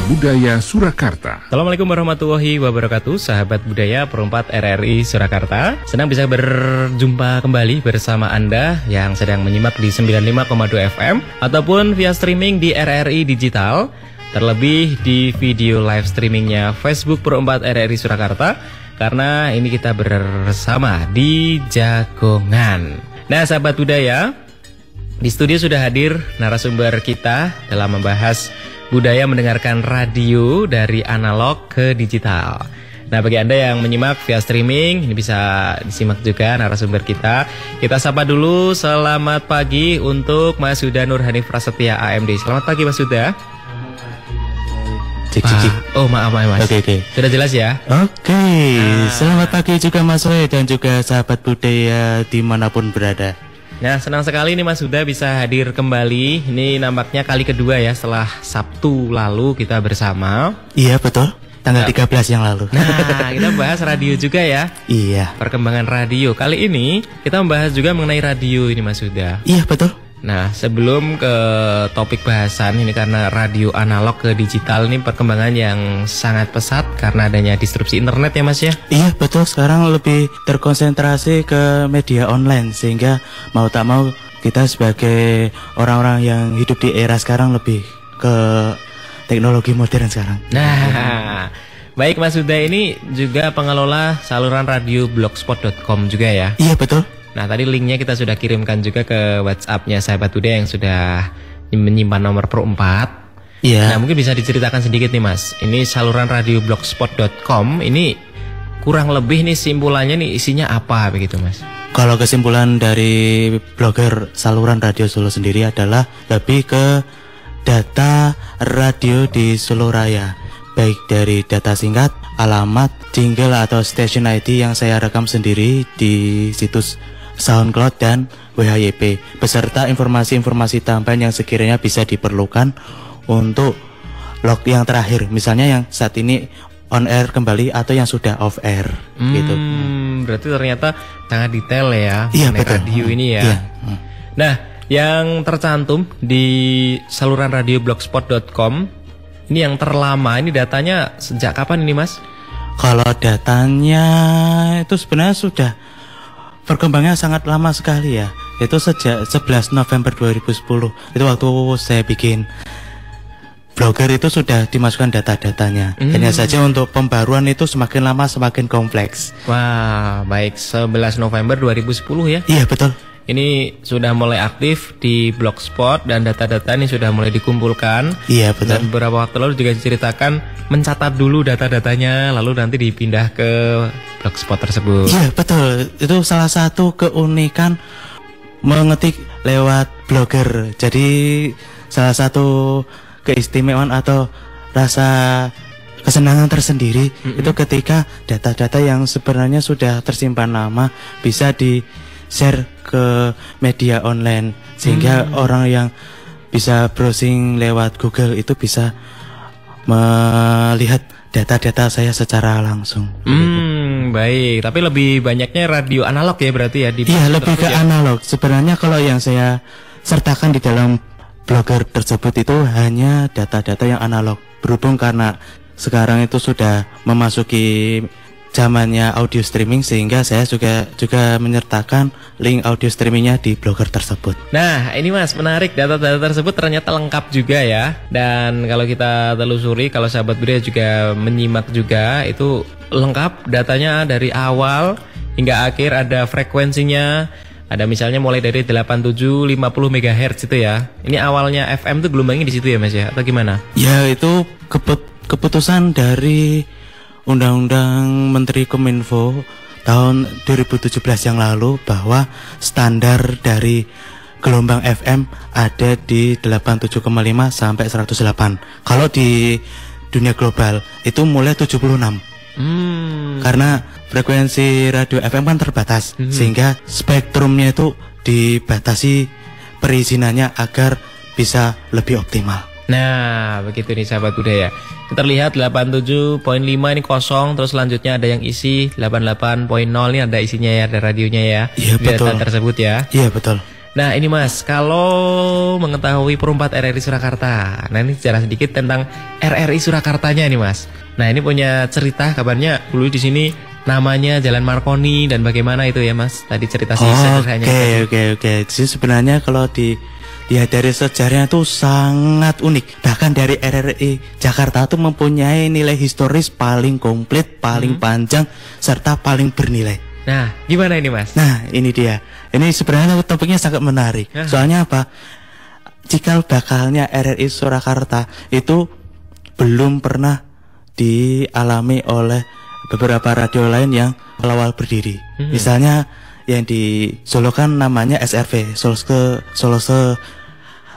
Budaya Surakarta. Assalamualaikum warahmatullahi wabarakatuh, sahabat budaya Perempat RRI Surakarta. Senang bisa berjumpa kembali bersama Anda yang sedang menyimak di 95,2 FM ataupun via streaming di RRI Digital, terlebih di video live streamingnya Facebook Perempat RRI Surakarta, karena ini kita bersama di Jagongan. Nah, sahabat budaya, di studio sudah hadir narasumber kita dalam membahas budaya mendengarkan radio dari analog ke digital. Nah, bagi Anda yang menyimak via streaming, ini bisa disimak juga narasumber kita. Kita sapa dulu, selamat pagi untuk Mas Huda Nur Hanif Prasetya AMD. Selamat pagi Mas Huda. Cik. Oh, maaf Mas. Oke. Sudah jelas ya? Oke. Selamat pagi juga Mas Roy dan juga sahabat budaya dimanapun berada. Nah, senang sekali nih Mas Huda bisa hadir kembali. Ini nampaknya kali kedua ya setelah Sabtu lalu kita bersama. Iya betul, tanggal 13 yang lalu. Nah, kita bahas radio juga ya. Iya. Perkembangan radio. Kali ini kita membahas juga mengenai radio ini Mas Huda. Iya betul. Nah, sebelum ke topik bahasan ini, karena radio analog ke digital ini perkembangan yang sangat pesat karena adanya disrupsi internet ya Mas ya. Iya betul, sekarang lebih terkonsentrasi ke media online, sehingga mau tak mau kita sebagai orang-orang yang hidup di era sekarang lebih ke teknologi modern sekarang. Nah, baik Mas Huda ini juga pengelola saluran radio blogspot.com juga ya. Iya betul. Nah, tadi linknya kita sudah kirimkan juga ke WhatsApp-nya sahabat budaya yang sudah menyimpan nomor Pro 4. Iya. Nah, mungkin bisa diceritakan sedikit nih Mas. Ini saluran radio blogspot.com ini kurang lebih nih simpulannya nih isinya apa begitu Mas? Kalau kesimpulan dari blogger saluran radio Solo sendiri adalah lebih ke data radio di Solo Raya, baik dari data singkat, alamat, jingle atau station ID yang saya rekam sendiri di situs SoundCloud dan WHYP, beserta informasi-informasi tambahan yang sekiranya bisa diperlukan untuk log yang terakhir, misalnya yang saat ini on air kembali atau yang sudah off air gitu. Berarti ternyata sangat detail ya. Iya betul. Radio ini ya. Iya. Nah, yang tercantum di saluran radio blogspot.com ini yang terlama, ini datanya sejak kapan ini Mas? Kalau datanya itu sebenarnya sudah perkembangannya sangat lama sekali ya. Itu sejak 11 November 2010. Itu waktu saya bikin blogger itu sudah dimasukkan data-datanya. Hanya saja untuk pembaruan itu semakin lama semakin kompleks. Wah, baik, 11 November 2010 ya. Iya betul. Ini sudah mulai aktif di Blogspot dan data-data ini sudah mulai dikumpulkan. Iya betul. Dan beberapa waktu lalu juga diceritakan mencatat dulu data-datanya, lalu nanti dipindah ke Blogspot tersebut. Iya betul. Itu salah satu keunikan mengetik lewat blogger. Jadi salah satu keistimewaan atau rasa kesenangan tersendiri itu ketika data-data yang sebenarnya sudah tersimpan lama bisa di-share ke media online, sehingga orang yang bisa browsing lewat Google itu bisa melihat data-data saya secara langsung. Baik, tapi lebih banyaknya radio analog ya berarti ya di. Iya, lebih ke analog. Sebenarnya kalau yang saya sertakan di dalam blogger tersebut itu hanya data-data yang analog. Berhubung karena sekarang itu sudah memasuki zamannya audio streaming, sehingga saya juga menyertakan link audio streamingnya di blogger tersebut. Nah, ini Mas, menarik, data-data tersebut ternyata lengkap juga ya. Dan kalau kita telusuri, kalau sahabat budaya juga menyimak juga, itu lengkap datanya dari awal hingga akhir. Ada frekuensinya, ada misalnya mulai dari 8750 MHz itu ya. Ini awalnya FM tuh gelombangnya di situ ya Mas ya, atau gimana? Ya, itu keputusan dari Undang-Undang Menteri Kominfo tahun 2017 yang lalu, bahwa standar dari gelombang FM ada di 87,5 sampai 108. Kalau di dunia global itu mulai 76. Karena frekuensi radio FM kan terbatas, sehingga spektrumnya itu dibatasi perizinannya agar bisa lebih optimal. Nah, begitu nih sahabat budaya. Terlihat 87.5 ini kosong, terus selanjutnya ada yang isi 88.0 ini ada isinya ya, ada radionya ya. Iya betul. Data tersebut ya. Iya betul. Nah ini Mas, kalau mengetahui perumpat RRI Surakarta, nah ini sejarah sedikit tentang RRI Surakartanya nih Mas. Nah ini punya cerita kabarnya dulu di sini namanya Jalan Marconi dan bagaimana itu ya Mas? Tadi cerita sederhananya. Oke. Jadi sebenarnya kalau dilihat dari sejarahnya itu sangat unik. Bahkan dari RRI Jakarta itu mempunyai nilai historis paling komplit, paling panjang, serta paling bernilai. Nah, gimana ini Mas? Nah, ini dia. Ini sebenarnya topiknya sangat menarik. Soalnya apa? Cikal bakalnya RRI Surakarta itu belum pernah dialami oleh beberapa radio lain yang awal berdiri. Misalnya yang di Solo kan namanya SRV, Solose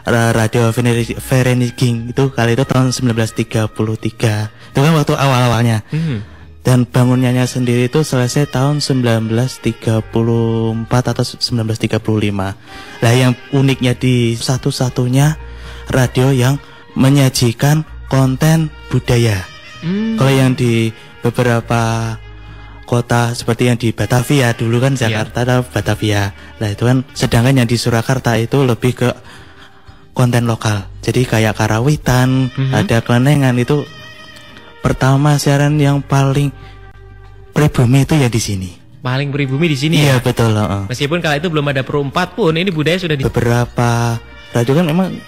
Radio Vereniging itu kali itu tahun 1933. Itu kan waktu awal-awalnya. Dan bangunannya sendiri itu selesai tahun 1934 atau 1935. Lah yang uniknya di satu-satunya radio yang menyajikan konten budaya. Kalau yang di beberapa kota seperti yang di Batavia dulu kan Jakarta ada Batavia. Nah itu kan sedangkan yang di Surakarta itu lebih ke konten lokal. Jadi kayak karawitan, ada kelenengan itu. Pertama siaran yang paling pribumi itu ya di sini. Paling pribumi di sini ya. Iya betul. Meskipun kala itu belum ada perumpat pun ini budaya sudah di beberapa radio kan memang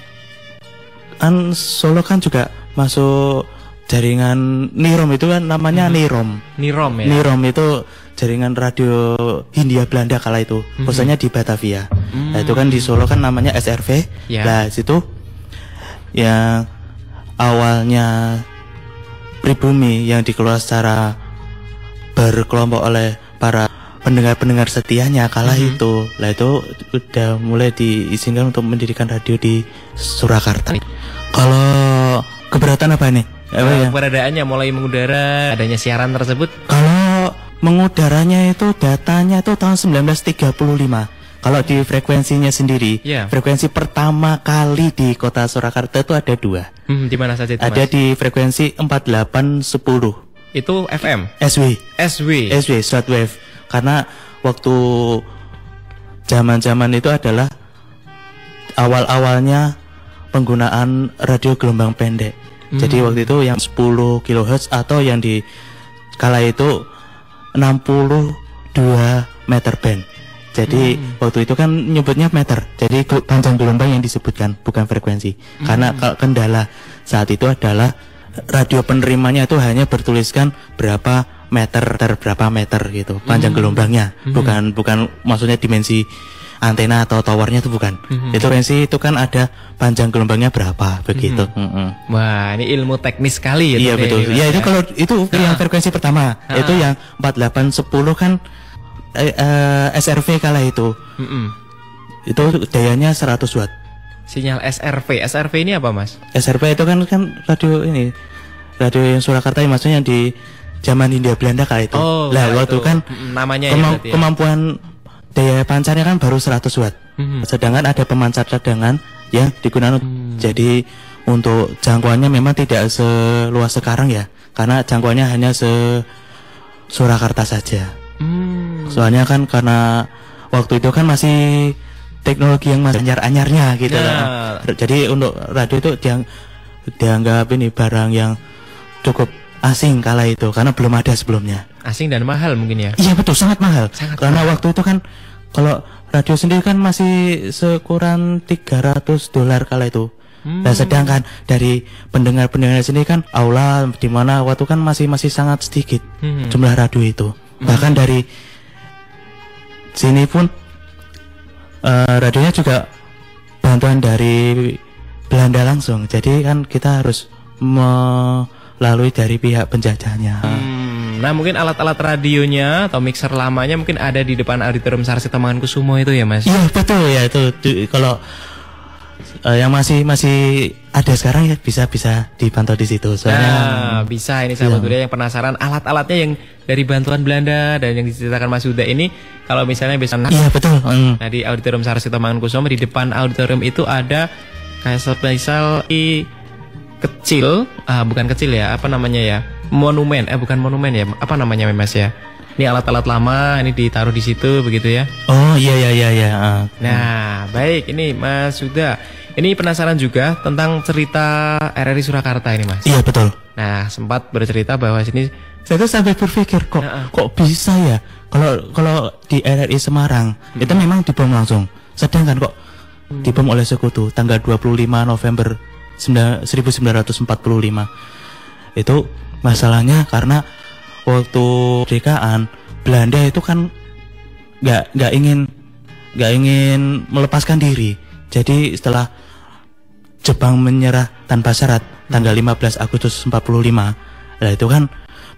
kan Solo kan juga masuk jaringan Nirom itu kan namanya Nirom ya. Nirom itu jaringan radio Hindia Belanda kala itu, khususnya di Batavia. Nah itu kan di Solo kan namanya SRV. Nah situ yang awalnya pribumi yang dikelola secara berkelompok oleh para pendengar-pendengar setianya kala itu. Lah itu udah mulai diizinkan untuk mendirikan radio di Surakarta. Kalau keberatan apa nih? Keberadaannya mulai mengudara, adanya siaran tersebut. Kalau mengudaranya itu datanya itu tahun 1935. Kalau di frekuensinya sendiri, frekuensi pertama kali di kota Surakarta itu ada 2. Di mana saja itu, ada Mas? Di frekuensi 4810. Itu FM? SW shortwave. Karena waktu zaman-zaman itu adalah awal-awalnya penggunaan radio gelombang pendek. Jadi waktu itu yang 10 kHz atau yang di kala itu 62 meter band. Jadi waktu itu kan nyebutnya meter. Jadi panjang gelombang yang disebutkan, bukan frekuensi. Karena kendala saat itu adalah radio penerimanya itu hanya bertuliskan berapa meter gitu, panjang gelombangnya. Bukan maksudnya dimensi antena atau towernya itu bukan. Itu frekuensi itu kan ada panjang gelombangnya berapa begitu. Wah, ini ilmu teknis sekali ya. Iya betul. Ya itu kalau itu yang frekuensi pertama. Itu yang 4810 kan SRV kala itu. Itu dayanya 100 watt. Sinyal SRV ini apa Mas? SRV itu kan radio ini, radio yang Surakarta maksudnya di zaman Hindia Belanda kala itu. Lah waktu itu kan namanya kemampuan daya pancarnya kan baru 100 watt. Sedangkan ada pemancar cadangan yang digunakan. Jadi untuk jangkauannya memang tidak seluas sekarang ya, karena jangkauannya hanya Surakarta saja. Soalnya kan karena waktu itu kan masih teknologi yang masih anyar-anyarnya gitu lah. Jadi untuk radio itu dianggap ini barang yang cukup asing kala itu karena belum ada sebelumnya. Asing dan mahal mungkin ya? Iya betul, sangat mahal. Karena waktu itu kan kalau radio sendiri kan masih sekurang $300 kala itu. Nah sedangkan dari pendengar-pendengar sini kan aula di mana waktu kan masih sangat sedikit jumlah radio itu. Bahkan dari sini pun radionya juga bantuan dari Belanda langsung. Jadi kan kita harus melalui dari pihak penjajahnya. Nah mungkin alat-alat radionya atau mixer lamanya mungkin ada di depan auditorium Sarsita Mangunkusumo itu ya Mas? Iya betul ya itu. Kalau yang masih ada sekarang ya bisa dipantau di situ. Soalnya bisa ini sahabat budaya yang penasaran alat-alatnya yang dari bantuan Belanda dan yang diceritakan Mas Huda ini, kalau misalnya bisa betul. Nah di auditorium Sarsita Mangunkusumo di depan auditorium itu ada kayak spesial kecil, bukan kecil ya, apa namanya ya? Monumen, bukan monumen ya, apa namanya Mas ya? ini alat-alat lama ini ditaruh di situ begitu ya. Oh iya. Nah, baik ini Mas Huda. Ini penasaran juga tentang cerita RRI Surakarta ini, Mas. Iya betul. Nah, sempat bercerita bahwa sini Saya tuh sampai berpikir kok bisa ya kalau di RRI Semarang itu memang dibom langsung. Sedangkan kok dibom oleh sekutu tanggal 25 November 1945. Itu masalahnya karena waktu kemerdekaan Belanda itu kan nggak ingin melepaskan diri. Jadi setelah Jepang menyerah tanpa syarat tanggal 15 Agustus 45, nah itu kan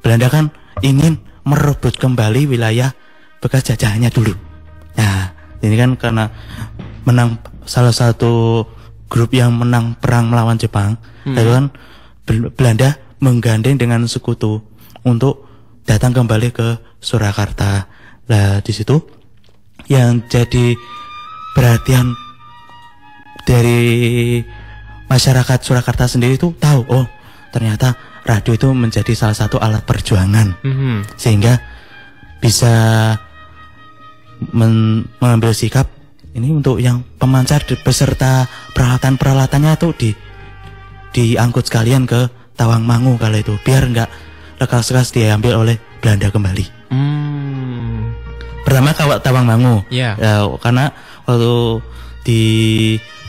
Belanda kan ingin merebut kembali wilayah bekas jajahannya dulu. Nah ini kan karena menang salah satu grup yang menang perang melawan Jepang, lalu kan Belanda menggandeng dengan sekutu untuk datang kembali ke Surakarta. Nah di situ yang jadi perhatian dari masyarakat Surakarta sendiri itu tahu, oh ternyata radio itu menjadi salah satu alat perjuangan, sehingga bisa mengambil sikap ini untuk yang pemancar beserta peralatan-peralatannya itu diangkut sekalian ke Tawangmangu kala itu, biar nggak lekas-lekas diambil oleh Belanda kembali. Pertama ke Tawangmangu, ya, karena waktu di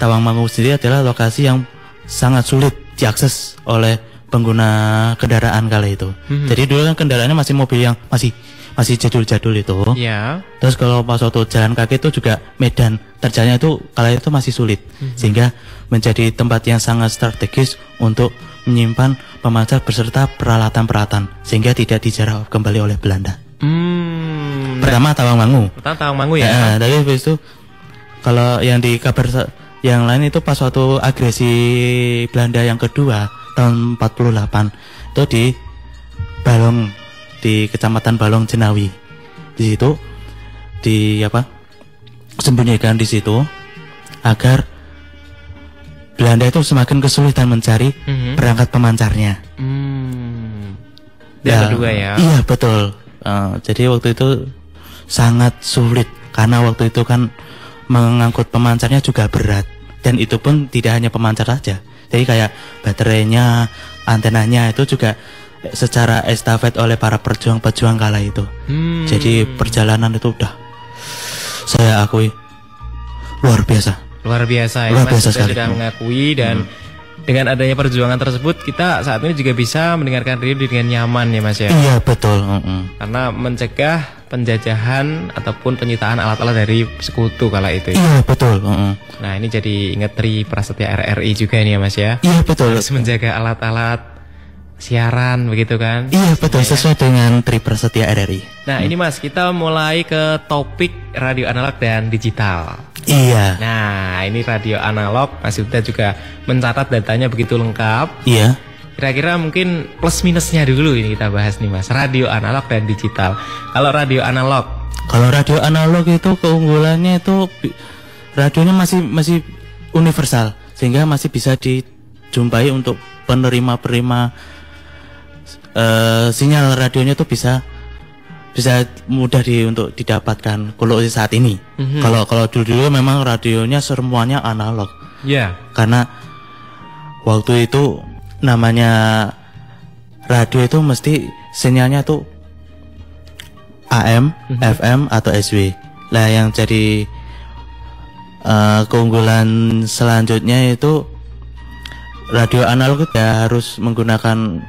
Tawangmangu sendiri adalah lokasi yang sangat sulit diakses oleh pengguna kendaraan kala itu. Jadi dulu kan kendaraannya masih mobil yang masih jadul-jadul itu. Ya. Terus kalau pas waktu jalan kaki itu juga medan terjalnya itu kala itu masih sulit, sehingga menjadi tempat yang sangat strategis untuk menyimpan pemancar beserta peralatan-peralatan sehingga tidak dijarah kembali oleh Belanda. Pertama Tawangmangu. Ya. Dari habis itu kalau yang di kabar yang lain itu pas waktu agresi Belanda yang kedua tahun 48 itu di Balong, di Kecamatan Balong Jenawi. Di situ sembunyikan di situ agar Belanda itu semakin kesulitan mencari perangkat pemancarnya. Yang kedua ya. Iya betul. Jadi waktu itu sangat sulit karena waktu itu kan mengangkut pemancarnya juga berat, dan itu pun tidak hanya pemancar saja. Jadi kayak baterainya, antenanya itu juga secara estafet oleh para pejuang-pejuang kala itu. Jadi perjalanan itu udah saya akui luar biasa. Luar biasa sekali. Sudah mengakui dan dengan adanya perjuangan tersebut kita saat ini juga bisa mendengarkan radio dengan nyaman ya Mas ya. Iya betul. Karena mencegah penjajahan ataupun penyitaan alat-alat dari sekutu kala itu. Iya betul. Nah ini jadi ingat Tri Prasetya RRI juga nih ya Mas ya. Iya betul. Harus menjaga alat-alat siaran begitu kan. Iya betul, sesuai dengan Tri Prasetya RRI. Nah ini Mas, kita mulai ke topik radio analog dan digital. Iya. Nah ini radio analog, Mas Yuda juga mencatat datanya begitu lengkap. Iya. Kira-kira mungkin plus minusnya dulu ini kita bahas nih Mas, radio analog dan digital. Kalau radio analog itu keunggulannya itu radionya masih universal, sehingga masih bisa dijumpai untuk penerima sinyal radionya itu bisa mudah untuk didapatkan kalau saat ini. Kalau dulu memang radionya semuanya analog. Ya. Karena waktu itu namanya radio itu mesti sinyalnya tuh AM, FM atau SW. Lah yang jadi keunggulan selanjutnya itu radio analog itu ya harus menggunakan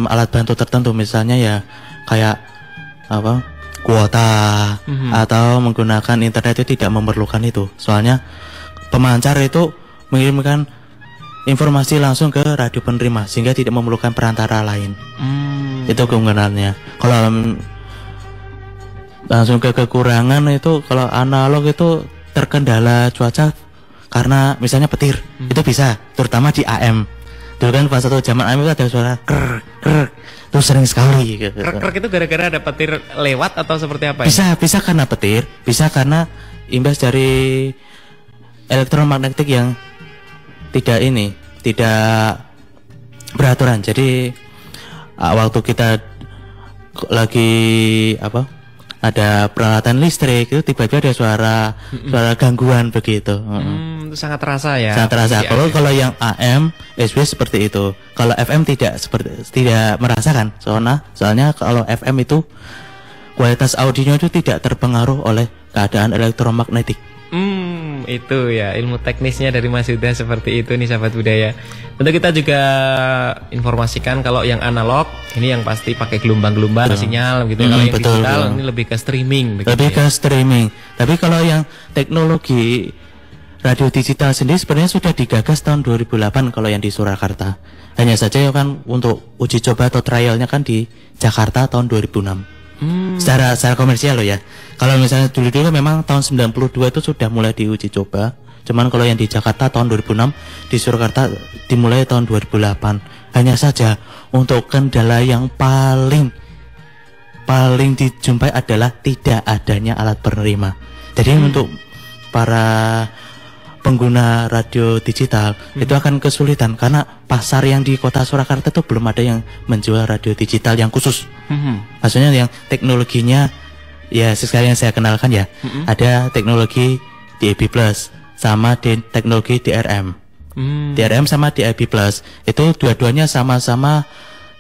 alat bantu tertentu, misalnya ya kayak kuota atau menggunakan internet itu tidak memerlukan itu. Soalnya pemancar itu mengirimkan informasi langsung ke radio penerima sehingga tidak memerlukan perantara lain. Itu keunggulannya. Kalau langsung ke kekurangan itu, kalau analog itu terkendala cuaca karena misalnya petir itu bisa, terutama di AM. Dulu kan pas satu zaman AM itu ada suara krek itu sering sekali gitu. Krek itu gara-gara ada petir lewat atau seperti apa ya? Bisa karena petir, bisa karena imbas dari elektromagnetik yang tidak beraturan. Jadi waktu kita lagi ada peralatan listrik itu tiba-tiba ada suara gangguan begitu. Itu sangat terasa ya. Sangat terasa. Kalau yang AM, SW seperti itu. Kalau FM tidak merasakan. Soalnya kalau FM itu kualitas audionya itu tidak terpengaruh oleh keadaan elektromagnetik. Itu ya ilmu teknisnya dari Mas Huda seperti itu nih sahabat budaya. Untuk kita juga informasikan kalau yang analog ini yang pasti pakai gelombang-gelombang sinyal gitu. Kalau yang digital ini lebih ke streaming. Lebih ke streaming. Tapi kalau yang teknologi radio digital sendiri sebenarnya sudah digagas tahun 2008 kalau yang di Surakarta. Hanya saja ya kan untuk uji coba atau trialnya kan di Jakarta tahun 2006. Secara komersial loh ya. Kalau misalnya dulu memang tahun 92 itu sudah mulai diuji coba. Cuman kalau yang di Jakarta tahun 2006, di Surakarta dimulai tahun 2008. Hanya saja untuk kendala yang paling dijumpai adalah tidak adanya alat penerima. Jadi untuk para pengguna radio digital itu akan kesulitan karena pasar yang di kota Surakarta itu belum ada yang menjual radio digital yang khusus. Maksudnya yang teknologinya ya sekalian saya kenalkan ya. Ada teknologi DAB+ sama teknologi DRM. DRM sama DAB+ itu dua-duanya sama-sama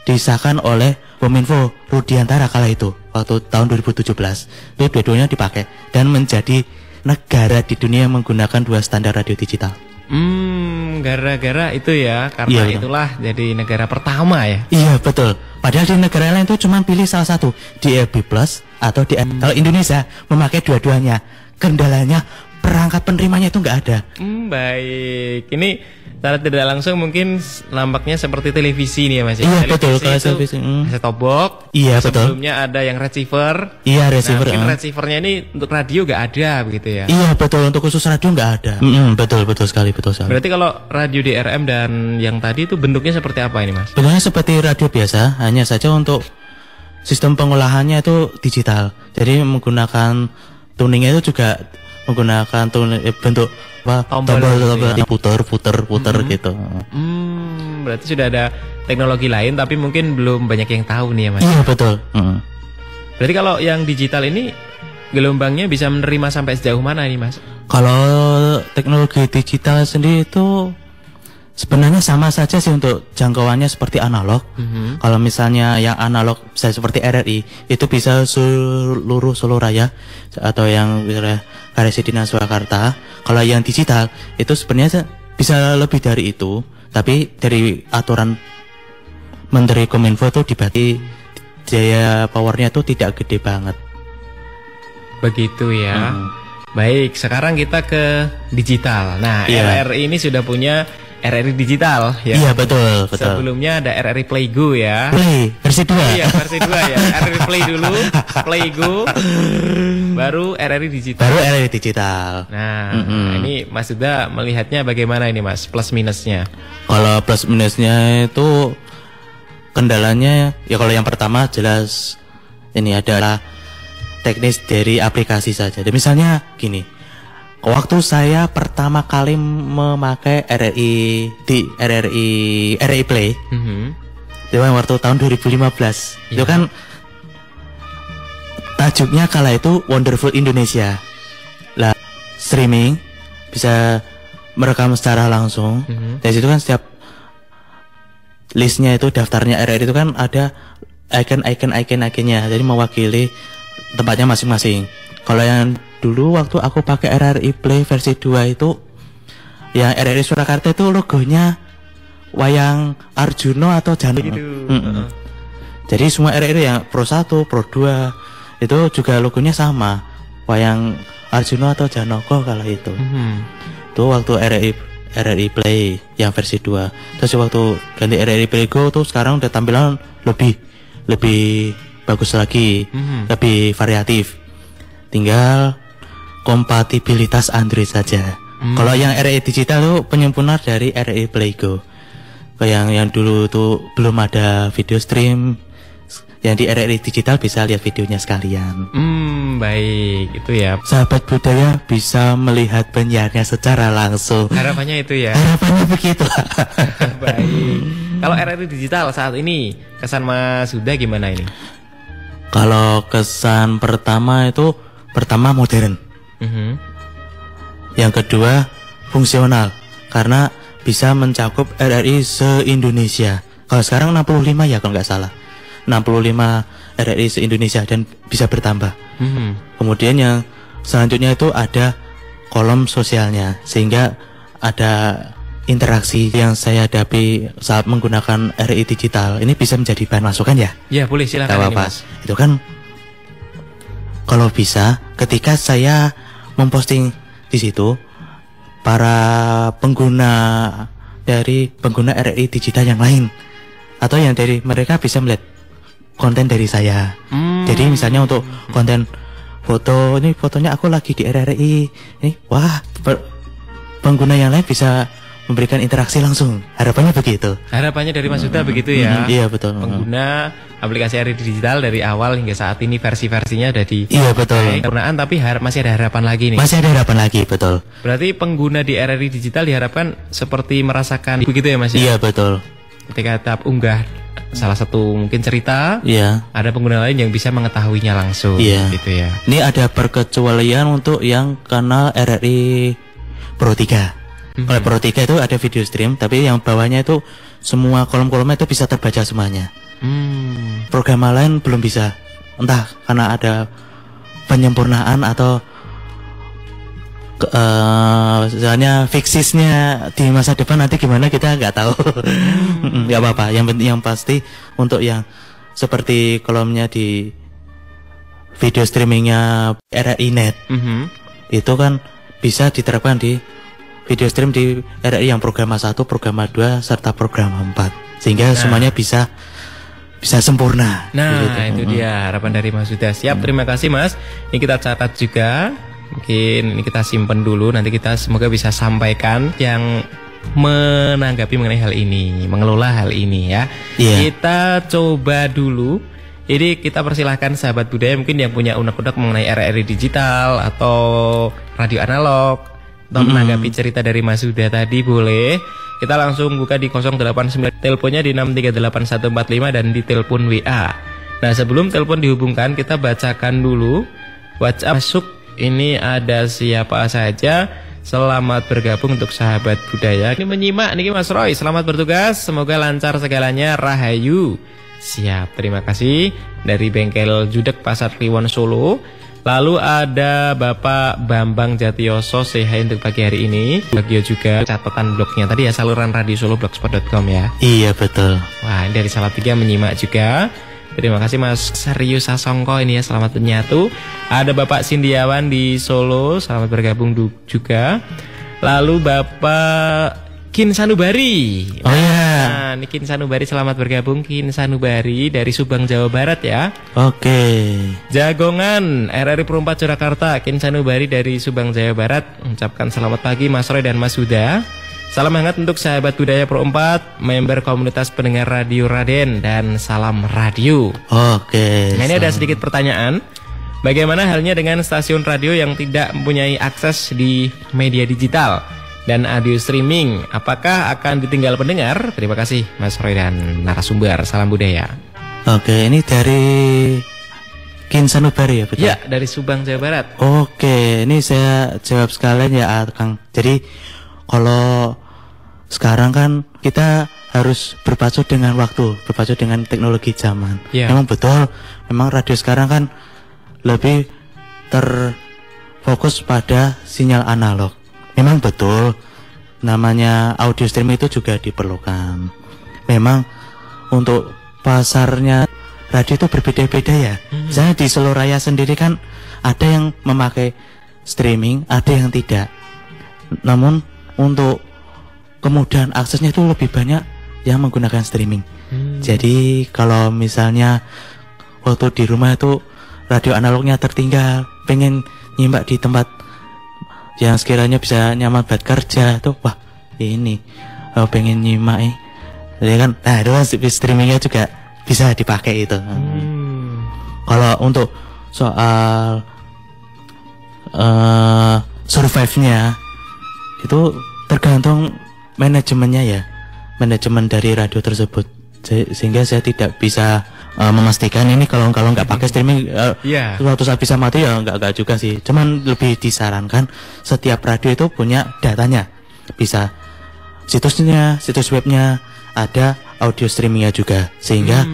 disahkan oleh Kominfo Rudiantara kala itu waktu tahun 2017. Itu dua-duanya dipakai dan menjadi negara di dunia yang menggunakan 2 standar radio digital. Gara-gara itu ya, karena itulah jadi negara pertama ya. Iya betul. Padahal di negara lain itu cuma pilih salah satu, DAB+ atau DRM. Kalau Indonesia memakai dua-duanya, kendalanya perangkat penerimanya itu nggak ada. Baik, ini secara tidak langsung mungkin nampaknya seperti televisi nih ya Mas. Iya betul, kalau televisi. Set-top box. Iya betul. Sebelumnya ada yang receiver. Iya receiver. Nah, mungkin receivernya ini untuk radio nggak ada begitu ya. Iya betul, untuk khusus radio nggak ada. Betul sekali. Berarti kalau radio DRM dan yang tadi itu bentuknya seperti apa ini Mas? Bentuknya seperti radio biasa, hanya saja untuk sistem pengolahannya itu digital. Jadi menggunakan tuningnya itu juga menggunakan bentuk tombol puter gitu. Berarti sudah ada teknologi lain tapi mungkin belum banyak yang tahu nih ya Mas. Iya betul. Berarti kalau yang digital ini gelombangnya bisa menerima sampai sejauh mana ini Mas? Kalau teknologi digital sendiri itu sebenarnya sama saja sih untuk jangkauannya seperti analog. Kalau misalnya yang analog bisa seperti RRI itu bisa seluruh Solo Raya atau yang Karesidenan Surakarta. Kalau yang digital itu sebenarnya bisa lebih dari itu, tapi dari aturan Menteri Kominfo itu dibatasi daya powernya itu tidak gede banget. Begitu ya. Baik, sekarang kita ke digital. Nah, RRI ini sudah punya RRI digital ya. Iya betul. Sebelumnya ada RRI Play Go ya. Play versi 2. Iya versi 2 ya. RRI Play dulu, Play Go, baru RRI digital. Nah, ini Mas Huda melihatnya bagaimana ini Mas, plus minusnya? Kalau plus minusnya itu kendalanya ya kalau yang pertama jelas ini adalah teknis dari aplikasi saja. Dan misalnya gini. Waktu saya pertama kali memakai RRI Play, itu kan waktu tahun 2015, itu kan tajuknya kala itu Wonderful Indonesia. Lah streaming bisa merekam secara langsung. Dari situ kan setiap listnya itu daftarnya RRI itu kan ada icon-iconnya, jadi mewakili tempatnya masing-masing. Kalau yang dulu waktu aku pakai RRI Play versi 2 itu yang RRI Surakarta itu logonya wayang Arjuna atau Jano gitu. Jadi semua RRI yang Pro 1, Pro 2 itu juga logonya sama, wayang Arjuna atau Janoko kala itu. Itu waktu RRI Play yang versi 2. Terus waktu ganti RRI Play Go tuh sekarang udah tampilan lebih bagus lagi, lebih variatif. Tinggal kompatibilitas Android saja. Kalau yang RRI digital itu penyempurna dari RRI Play Go. Yang dulu tuh belum ada video stream, yang di RRI digital bisa lihat videonya sekalian. Baik, itu ya. Sahabat budaya bisa melihat penyiarnya secara langsung. Harapannya itu ya. Harapannya begitu. Baik. Kalau RRI digital saat ini kesan Mas Huda gimana ini? Kalau kesan pertama itu modern. Yang kedua fungsional karena bisa mencakup RRI se-Indonesia. Kalau sekarang 65 ya kalau nggak salah, 65 RRI se-Indonesia dan bisa bertambah. Kemudian yang selanjutnya itu ada kolom sosialnya sehingga ada interaksi yang saya hadapi saat menggunakan RRI digital. Ini bisa menjadi bahan masukan ya? Ya boleh, silakan ini, Mas. Itu kan kalau bisa ketika saya memposting di situ, para pengguna RRI digital yang lain atau yang dari mereka bisa melihat konten dari saya. Jadi misalnya untuk konten foto, ini fotonya aku lagi di RRI, ini wah pengguna yang lain bisa memberikan interaksi langsung. Harapannya begitu. Harapannya dari Mas Huda begitu ya. Iya betul. Pengguna aplikasi RRI digital dari awal hingga saat ini versi-versinya ada di iya betul. Penggunaan tapi masih ada harapan lagi nih. Masih ada harapan lagi, betul. Berarti pengguna di RRI digital diharapkan seperti merasakan begitu ya Mas ya? Iya betul. Ketika tahap unggah salah satu mungkin cerita, iya, ada pengguna lain yang bisa mengetahuinya langsung, iya, gitu ya. Ini ada perkecualian untuk yang kanal RRI Pro 3. Kalau Pro 3 itu ada video stream, tapi yang bawahnya itu semua kolom-kolomnya itu bisa terbaca semuanya. Program lain belum bisa, entah karena ada penyempurnaan atau misalnya fixisnya di masa depan nanti gimana kita nggak tahu. Nggak apa-apa. Yang penting yang pasti untuk yang seperti kolomnya di video streamingnya RRI Net, itu kan bisa diterapkan di video stream di RRI yang program 1, program 2 serta program 4 sehingga semuanya bisa sempurna. Nah gitu. Itu dia harapan dari Mas Huda. Siap, terima kasih Mas. Ini kita catat juga. Mungkin ini kita simpen dulu, nanti kita semoga bisa sampaikan yang menanggapi mengenai hal ini, mengelola hal ini ya. Kita coba dulu. Ini kita persilahkan sahabat budaya mungkin yang punya unek-unek mengenai RRI digital atau radio analog atau menanggapi cerita dari Mas Huda tadi, boleh. Kita langsung buka di 089, teleponnya di 6381145 dan di telepon WA. Nah sebelum telepon dihubungkan kita bacakan dulu WhatsApp masuk. Ini ada siapa saja. Selamat bergabung untuk sahabat budaya. Ini menyimak nih Mas Roy. Selamat bertugas. Semoga lancar segalanya. Rahayu. Siap. Terima kasih dari Bengkel Judek Pasar Kliwon Solo. Lalu ada Bapak Bambang Jatioso. Say hi untuk pagi hari ini. Bagio juga catatan blognya tadi ya, saluran radio Solo blogspot.com ya. Iya betul. Wah ini dari Salatiga menyimak juga. Terima kasih Mas Serius Sasongko ini ya, selamat menyatu. Ada Bapak Sindiawan di Solo, selamat bergabung juga. Lalu Bapak Kin Sanubari. Oh ya. Nah, ini Kin Sanubari selamat bergabung. Kin Sanubari dari Subang Jawa Barat ya. Oke. Jagongan RRI Pro 4 Surakarta. Kin Sanubari dari Subang Jawa Barat mengucapkan selamat pagi Mas Roy dan Mas Huda. Salam hangat untuk sahabat budaya Pro 4, member komunitas pendengar radio Raden, dan salam radio. Oke. Nah ini ada sedikit pertanyaan. Bagaimana halnya dengan stasiun radio yang tidak mempunyai akses di media digital dan audio streaming? Apakah akan ditinggal pendengar? Terima kasih Mas Roy dan narasumber. Salam budaya. Oke, ini dari Kin Sanubari ya betul? Ya, dari Subang Jawa Barat. Oke, ini saya jawab sekalian ya Kang. Jadi kalau sekarang kan kita harus berpacu dengan waktu, berpacu dengan teknologi zaman. Memang betul, memang radio sekarang kan lebih terfokus pada sinyal analog. Memang betul, namanya audio streaming itu juga diperlukan. Memang untuk pasarnya radio itu berbeda-beda ya. Misalnya di Solo Raya sendiri kan ada yang memakai streaming, ada yang tidak. Namun untuk kemudahan aksesnya itu lebih banyak yang menggunakan streaming. Jadi kalau misalnya waktu di rumah itu radio analognya tertinggal, pengen nyimak di tempat yang sekiranya bisa nyaman buat kerja tuh, wah ini pengen nyimak jadi kan, nah itu kan streamingnya juga bisa dipakai itu. Kalau untuk soal survive-nya itu tergantung manajemennya ya, manajemen dari radio tersebut, sehingga saya tidak bisa memastikan ini kalau nggak pakai streaming suatu saat bisa mati ya nggak juga sih. Cuman lebih disarankan setiap radio itu punya datanya, bisa situsnya, situs webnya, ada audio streamingnya juga, sehingga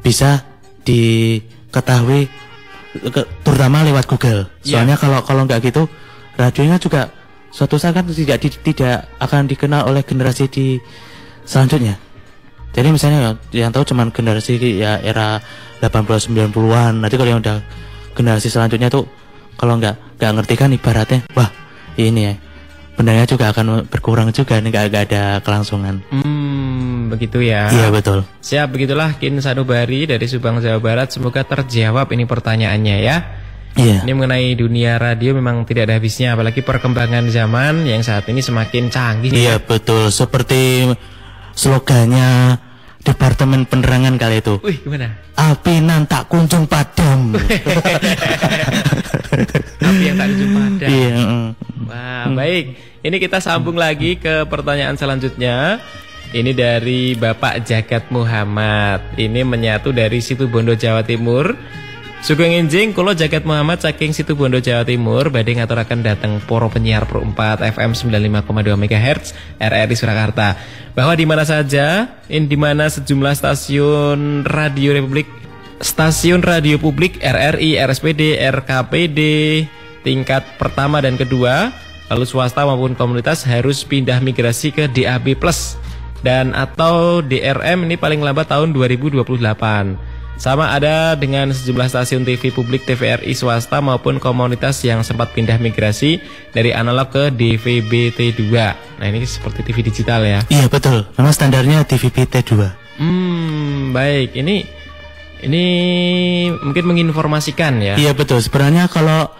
bisa diketahui terutama lewat Google. Soalnya kalau nggak gitu radionya juga suatu saat kan tidak akan dikenal oleh generasi di selanjutnya. Jadi misalnya yang tahu cuman generasi ya era 80-90-an. Nanti kalau yang udah generasi selanjutnya tuh kalau nggak ngerti kan ibaratnya wah ini ya benarnya juga akan berkurang juga nih, nggak ada kelangsungan. Begitu ya. Iya betul. Siap, begitulah Kin Sanubari dari Subang, Jawa Barat. Semoga terjawab ini pertanyaannya ya. Iya. Ini mengenai dunia radio memang tidak ada habisnya, apalagi perkembangan zaman yang saat ini semakin canggih. Iya betul, seperti slogannya Departemen Penerangan kali itu. Wih, gimana? Api nan tak kunjung padam. Api yang tak kunjung padam. Iya. Wah, baik. Ini kita sambung lagi ke pertanyaan selanjutnya. Ini dari Bapak Jagat Muhammad. Ini menyatu dari Situbondo, Jawa Timur. Sugeng enjing kula Jagat Muhammad saking Situbondo, Jawa Timur, badhe ngaturaken dhateng para penyiar Pro 4 FM 95,2 MHz RRI Surakarta bahwa di mana saja di mana sejumlah stasiun radio publik RRI, RSPD, RKPD tingkat pertama dan kedua, lalu swasta maupun komunitas harus pindah migrasi ke DAB+ dan atau DRM ini paling lambat tahun 2028. Sama ada dengan sejumlah stasiun TV publik TVRI swasta maupun komunitas yang sempat pindah migrasi dari analog ke DVB-T2. Nah ini seperti TV digital ya. Iya betul, memang standarnya DVB-T2. Baik, ini mungkin menginformasikan ya. Iya betul, sebenarnya kalau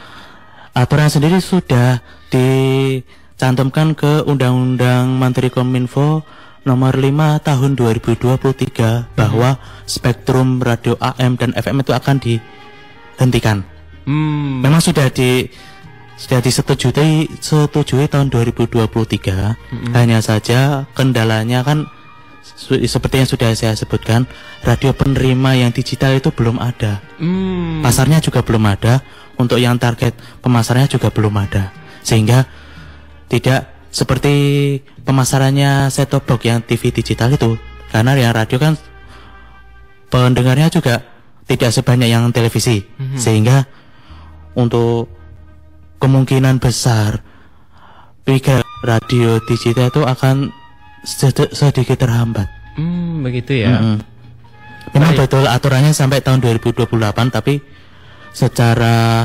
aturan sendiri sudah dicantumkan ke Undang-Undang Menteri Kominfo Nomor 5 Tahun 2023 bahwa spektrum radio AM dan FM itu akan dihentikan. Memang sudah disetujui tahun 2023. Hanya saja kendalanya kan seperti yang sudah saya sebutkan, radio penerima yang digital itu belum ada. Pasarnya juga belum ada, untuk yang target pemasarannya juga belum ada. Sehingga tidak seperti pemasarannya set-top box yang TV digital itu, karena yang radio kan pendengarnya juga tidak sebanyak yang televisi, sehingga untuk kemungkinan besar radio digital itu akan sedikit terhambat. Begitu ya. Memang betul aturannya sampai tahun 2028, tapi secara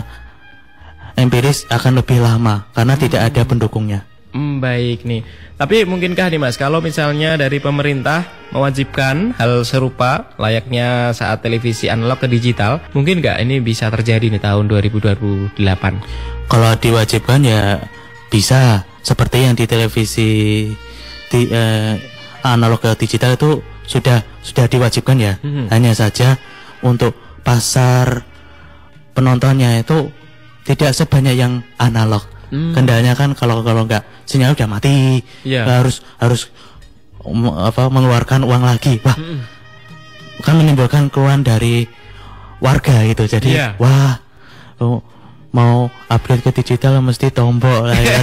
empiris akan lebih lama karena tidak ada pendukungnya. Baik nih. Tapi mungkinkah nih Mas, kalau misalnya dari pemerintah mewajibkan hal serupa layaknya saat televisi analog ke digital, mungkin nggak ini bisa terjadi nih tahun 2028? Kalau diwajibkan ya bisa, seperti yang di televisi analog ke digital itu sudah diwajibkan ya. Hanya saja untuk pasar penontonnya itu tidak sebanyak yang analog. Kendalanya kan kalau nggak sinyal udah mati, harus mengeluarkan uang lagi. Wah, kan menimbulkan keluhan dari warga gitu. Jadi wah, mau upgrade ke digital mesti tombol lah ya.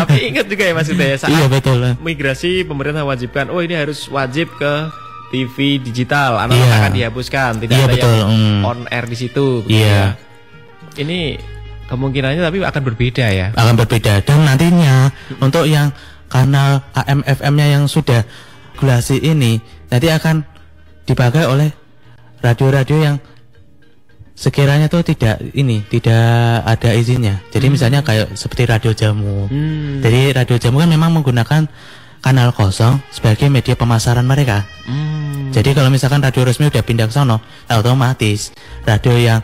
Tapi ingat juga ya Mas Udaya, saat betul. migrasi pemerintah wajibkan, ini harus wajib ke TV digital, analog akan dihapuskan, tidak ada yang on air di situ. Ini kemungkinannya tapi akan berbeda ya. Akan berbeda, dan nantinya untuk yang kanal AM FM-nya yang sudah regulasi ini nanti akan dipakai oleh radio-radio yang sekiranya tuh tidak ada izinnya. Jadi misalnya kayak seperti Radio Jamu. Jadi Radio Jamu kan memang menggunakan kanal kosong sebagai media pemasaran mereka. Jadi kalau misalkan radio resmi udah pindah ke sono, otomatis radio yang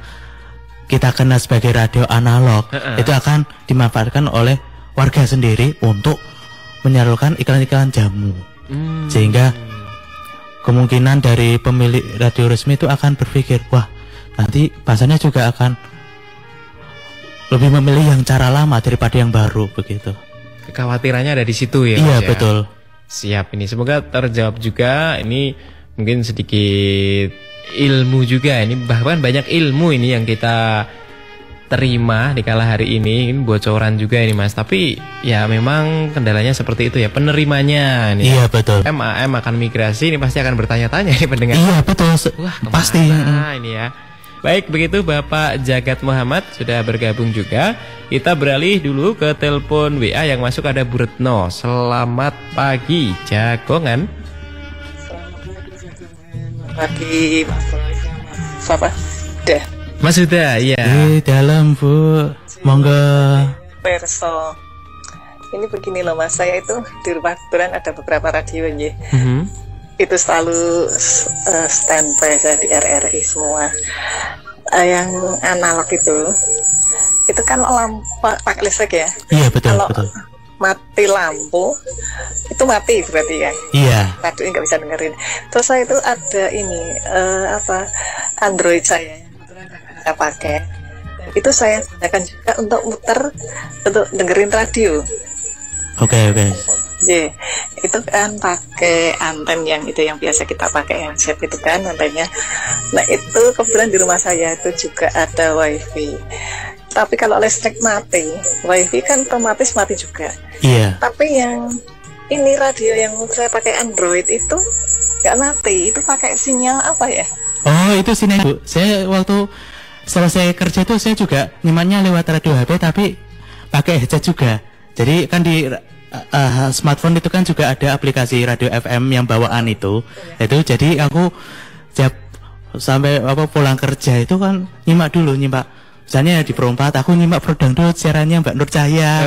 kita kenal sebagai radio analog itu akan dimanfaatkan oleh warga sendiri untuk menyalurkan iklan-iklan jamu. Sehingga kemungkinan dari pemilik radio resmi itu akan berpikir, wah nanti pasarnya juga akan lebih memilih yang cara lama daripada yang baru begitu. Kekhawatirannya ada di situ ya. Iya betul. Siap, ini semoga terjawab juga. Ini mungkin sedikit ilmu juga. Ini bahkan banyak ilmu ini yang kita terima di kala hari ini bocoran juga ini Mas. Tapi ya memang kendalanya seperti itu ya, penerimanya ini. Iya betul. MAM akan migrasi ini pasti akan bertanya-tanya ini pendengar. Iya betul. Wah, pasti ini ya. Baik, begitu Bapak Jagat Muhammad sudah bergabung juga. Kita beralih dulu ke telepon WA yang masuk, ada Bu Retno. Selamat pagi, Jagongan. Pagi, siapa? Dah. Mas Huda, iya. Di dalam Bu, monggo. Perso. Ini begini loh Mas, saya itu di rumah kebetulan ada beberapa radio ya. Itu selalu standby saya di RRI semua. Yang analog itu kan lampu pakai listrik ya. Iya betul. Kalau betul. mati lampu itu mati berarti ya. Iya. Radio nggak bisa dengerin. Terus saya itu ada ini Android saya yang kebetulan saya pakai. Itu saya gunakan juga untuk muter, untuk dengerin radio. Oke. Yeah. Itu kan pakai anten yang itu yang biasa kita pakai handset itu kan antennya. Nah itu kebetulan di rumah saya itu juga ada wifi. Tapi kalau listrik mati, wifi kan otomatis mati juga. Iya. Tapi yang ini radio yang saya pakai Android itu nggak mati, itu pakai sinyal apa ya? Oh itu sini Bu. Saya waktu selesai kerja tuh saya juga nyimaknya lewat radio HP tapi pakai headset juga. Jadi kan di smartphone itu kan juga ada aplikasi radio FM yang bawaan itu. Itu jadi aku tiap sampai pulang kerja itu kan nyimak misalnya di Pro 4 aku nyimak Pro Dangdut siarannya Mbak Nur Cahya.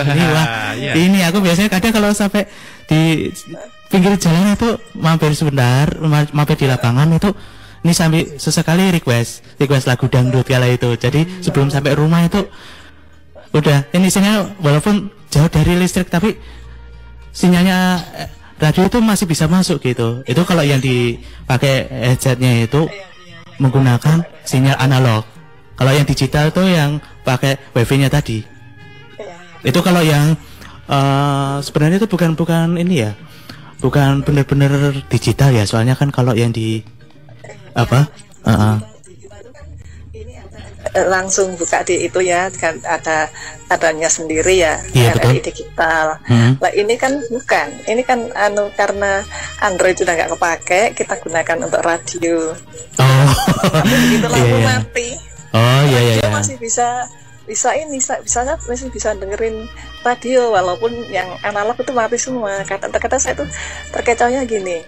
Ini aku biasanya kadang kalau sampai di pinggir jalan itu mampir sebentar, mampir di lapangan itu ini sampai sesekali request lagu dangdut kala itu. Jadi sebelum sampai rumah itu udah ini sinyal walaupun jauh dari listrik tapi sinyalnya radio itu masih bisa masuk gitu. Itu kalau yang dipakai headsetnya itu menggunakan sinyal analog. Kalau yang digital tuh yang pakai wifi-nya tadi. Itu kalau yang sebenarnya itu bukan ini ya, bukan benar-benar digital ya. Soalnya kan kalau yang di langsung buka di itu ya kan adanya sendiri ya, iya, RRI digital. Nah ini kan bukan, ini kan karena Android sudah nggak kepake, kita gunakan untuk radio. Tapi begitu lampu mati, dia masih bisa masih bisa dengerin radio walaupun yang analog itu mati semua. Kata saya tuh terkecohnya gini.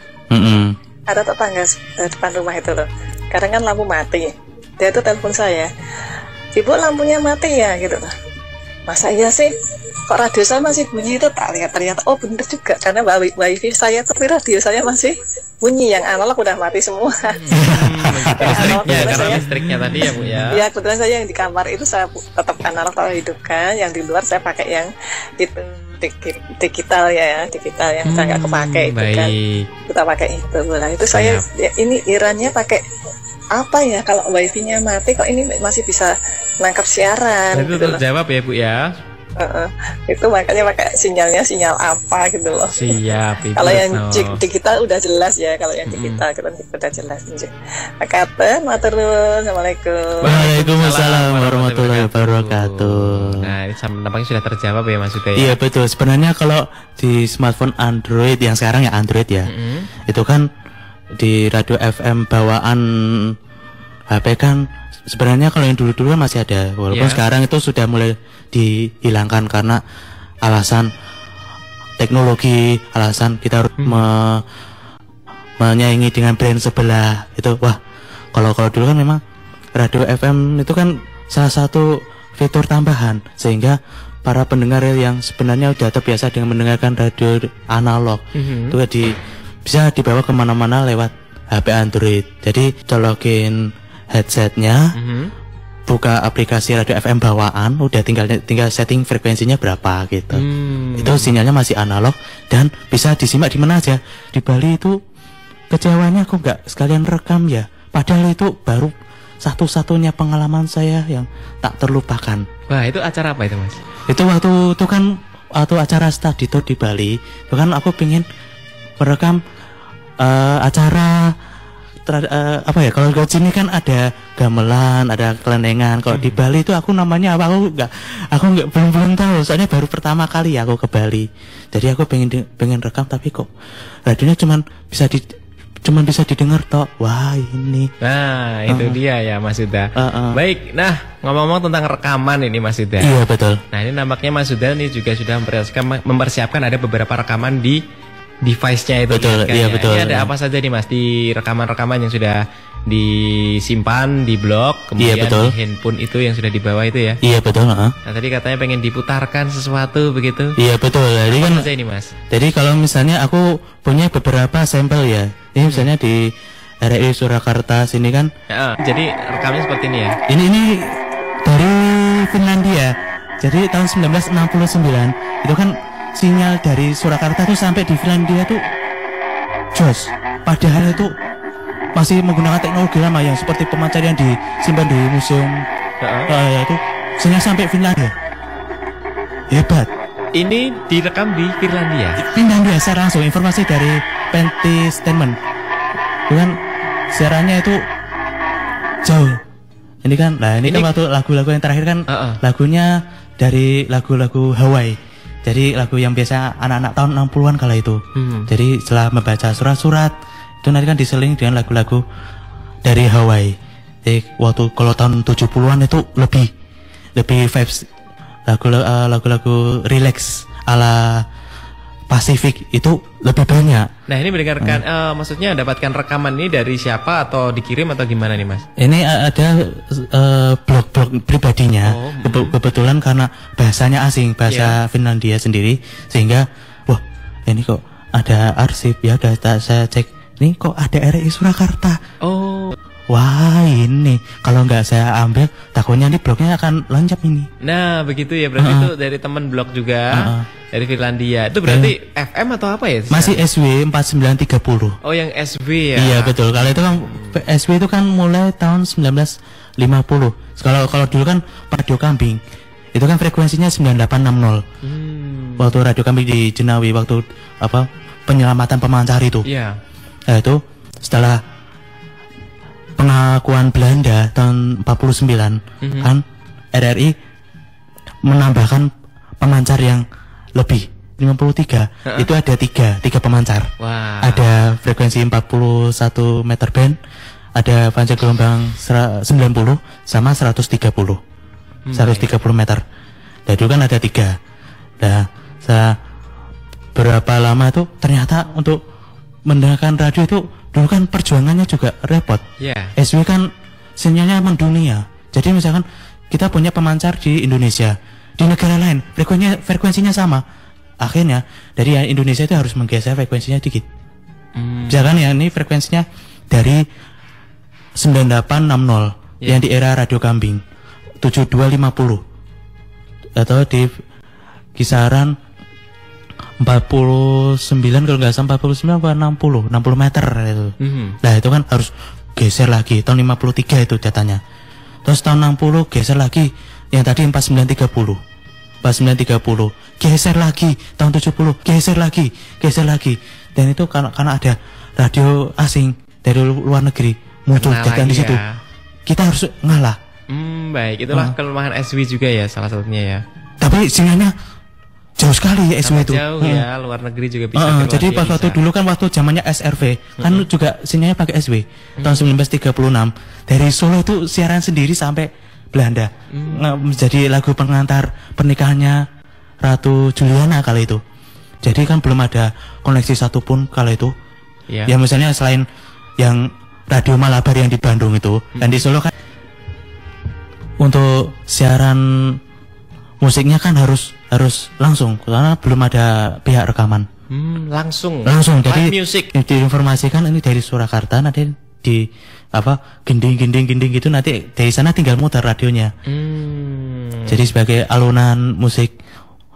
Ada tetangga depan rumah itu loh, kadang kan lampu mati. Dia tuh telepon saya, "Ibu lampunya mati ya?" gitu. "Masa iya sih? Kok radio saya masih bunyi?" Itu tak lihat ternyata oh bener juga, karena wifi saya tuh radio saya masih bunyi, yang analog udah mati semua. Listriknya, karena listriknya tadi ya Bu ya. Ya kebetulan saya yang di kamar itu saya tetap analog kalau hidupkan, yang di luar saya pakai yang itu digital yang sudah nggak kepake itu kan. Kita pakai itu. Nah itu saya ya, ini irannya pakai apa ya, kalau wifi-nya mati kok ini masih bisa nangkap siaran. Itu gitu terjawab ya Bu ya. Itu makanya pakai sinyal apa gitu loh. Siap. Kalau yang digital udah jelas ya, kalau yang digital kita udah jelas. Makasih, matur nuwun. Assalamualaikum. Waalaikumsalam warahmatullahi wabarakatuh. Nah ini nampaknya sudah terjawab ya Mas Uda ya. Iya betul. Sebenarnya kalau di smartphone Android yang sekarang ya Android ya, itu kan di radio FM bawaan HP kan sebenarnya kalau yang dulu-dulu kan masih ada, walaupun sekarang itu sudah mulai dihilangkan karena alasan teknologi, alasan kita harus menyaingi dengan brand sebelah itu. Wah, kalau dulu kan memang radio FM itu kan salah satu fitur tambahan sehingga para pendengar yang sebenarnya udah terbiasa dengan mendengarkan radio analog itu bisa dibawa kemana-mana lewat HP Android. Jadi colokin headsetnya, buka aplikasi radio FM bawaan, udah tinggal setting frekuensinya berapa gitu. Itu sinyalnya masih analog dan bisa disimak di mana aja. Di Bali itu kecewanya aku nggak sekalian rekam ya, padahal itu baru satu-satunya pengalaman saya yang tak terlupakan. Wah, itu acara apa itu Mas? Itu waktu acara study tour di Bali. Itu kan aku pengen merekam acara apa ya, kalau di sini kan ada gamelan, ada kelendengan. Kalau di Bali itu aku namanya apa, aku belum tahu. Soalnya baru pertama kali aku ke Bali. Jadi aku pengen rekam, tapi kok radionya cuman bisa didengar toh. Wah, ini. Nah, itu dia ya Mas Huda. Baik, nah ngomong-ngomong tentang rekaman ini Mas Huda. Iya, betul. Nah, ini nampaknya Mas Huda ini juga sudah mempersiapkan ada beberapa rekaman di device-nya itu. Betul, iya betul. Ini ada apa saja nih Mas di rekaman-rekaman yang sudah disimpan di blog, kemudian di handphone itu yang sudah dibawa itu ya? Iya betul. Nah, tadi katanya pengen diputarkan sesuatu begitu? Iya betul. Jadi apa kan saja ini Mas? Jadi kalau misalnya aku punya beberapa sampel ya. Ini misalnya di RRI Surakarta sini kan. Jadi rekamnya seperti ini ya? Ini dari Finlandia. Jadi tahun 1969 itu kan sinyal dari Surakarta tuh sampai di Finlandia tuh jos. Padahal itu masih menggunakan teknologi lama yang seperti pemancar yang disimpan di museum. Itu sinyal sampai Finlandia. Hebat. Ini direkam di Finlandia. Finlandia secara langsung, informasi dari Pentti Statement. Bukan siarannya itu jauh. Ini kan, nah ini kan waktu lagu-lagu yang terakhir kan lagunya dari lagu-lagu Hawaii. Jadi lagu yang biasa anak-anak tahun 60-an kala itu. Jadi setelah membaca surat-surat itu nanti kan diseling dengan lagu-lagu dari Hawaii. Jadi waktu kalau tahun 70-an itu lebih vibes lagu-lagu relax ala Pasifik itu lebih banyak. Nah, ini mendengarkan maksudnya dapatkan rekaman ini dari siapa atau dikirim atau gimana nih Mas? Ini ada blog pribadinya. Kebetulan karena bahasanya asing, bahasa Finlandia sendiri, sehingga wah ini kok ada arsip ya. Udah saya cek, ini kok ada RRI Surakarta. Wah ini kalau nggak saya ambil takutnya nih blognya akan loncat ini. Nah begitu ya, berarti itu dari teman blog juga dari Finlandia. Itu berarti FM atau apa ya? Masih SW 4930. Oh yang SW ya? Iya betul. Kalau itu kan SW itu kan mulai tahun 1950. Kalau dulu kan Radio Kambing itu kan frekuensinya 9860. Waktu Radio Kambing di Jenawi waktu apa penyelamatan pemancar itu. Iya. Nah itu setelah pengakuan Belanda tahun 49 kan RRI menambahkan pemancar yang lebih 53. Itu ada tiga pemancar. Ada frekuensi 41 meter band, ada panjang gelombang 90 sama 130 meter. Dan itu kan ada 3. Nah berapa lama itu ternyata untuk mendengarkan radio itu dulu kan perjuangannya juga repot. SW kan sinyalnya mendunia. Jadi misalkan kita punya pemancar di Indonesia, di negara lain frekuensinya sama. Akhirnya dari Indonesia itu harus menggeser frekuensinya dikit. Misalkan ya ini frekuensinya dari 9860 yang di era Radio Kambing 7250 atau di kisaran 49 kalau nggak salah 49 atau 60 meter itu. Nah itu kan harus geser lagi tahun 53 itu datanya. Terus tahun 60 geser lagi yang tadi 4930 geser lagi tahun 70 geser lagi. Dan itu karena ada radio asing dari luar negeri muncul datang di situ. Kita harus ngalah. Baik, itulah kelemahan SW juga ya salah satunya ya. Tapi sinyalnya jauh sekali ya SW itu. Jauh ya, luar negeri juga bisa. Jadi pas waktu dulu kan waktu zamannya SRV kan juga sinyalnya pakai SW. Tahun 1936 dari Solo itu siaran sendiri sampai Belanda. Menjadi lagu pengantar pernikahannya Ratu Juliana kala itu. Jadi kan belum ada koneksi satupun kala itu. Ya misalnya selain yang Radio Malabar yang di Bandung itu, dan di Solo kan untuk siaran musiknya kan harus langsung karena belum ada pihak rekaman. Langsung. Jadi music diinformasikan ini dari Surakarta, nanti di gending gitu, nanti dari sana tinggal muter radionya. Jadi sebagai alunan musik